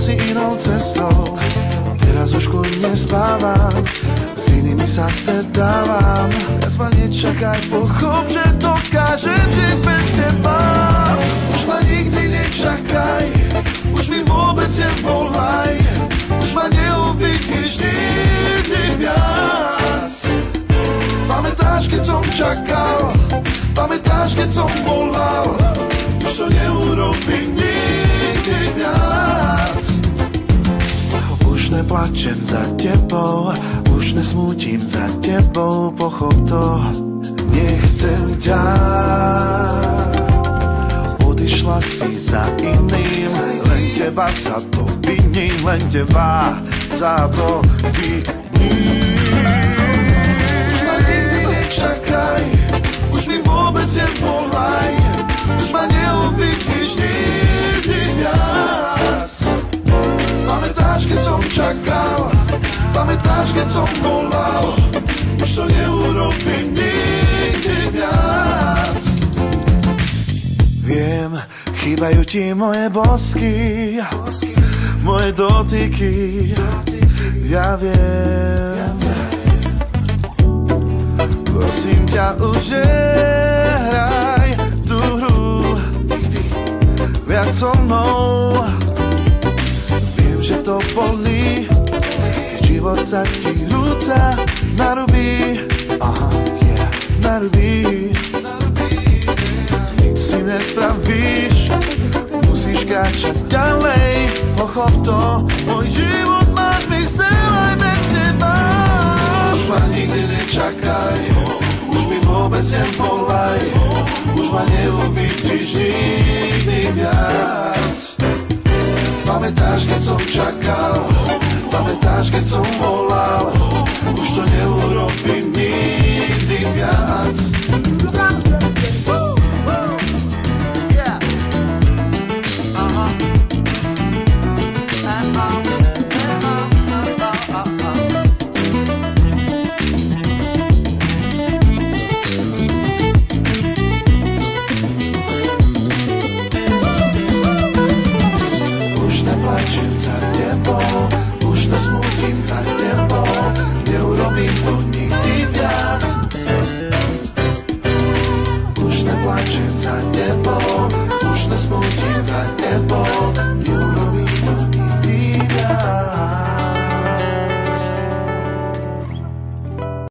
si inou cestou. Teraz už kľudne spávam, s inými sa stretávam. Viac ma nečakaj, pochop, že dokážem žiť bez teba. Už ma nikdy nečakaj, už mi vôbec nevolaj, už ma neuvidíš nikdy viac. Pamätáš, keď som čakal, pamätáš, keď som volal, už to neurobím nikdy viac. Už neplačem za tebou, už nesmútim za tebou, pochop to, nechcem ťa. Odišla si za iným, len teba za to viním, len teba za to viním. Už ma nikdy nečakaj, už mi vôbec nevolaj, už ma neuvidíš nikdy viac. Pamätáš, keď som čakal, pamätáš, keď som volal, už to neurobím nikdy viac. Viem, chýbajú ti moje bosky, moje dotyky, ja viem. Prosím ťa, už nehraj tú hru viac so mnou. Viem, že to bolí, keď život sa ti rúca narubí, narubí. Nič si nespravíš, musíš kráčať ďalej, pochop to, môj život má zmysel aj bez teba. Už ma nikdy nečakaj, už mi vôbec nevolaj, už ma neuvidíš nikdy viac. Pamätáš, keď som čakal, pamätáš, keď som volal, už to neurobím nikdy viac. Nesmútim za tebou, neurobím to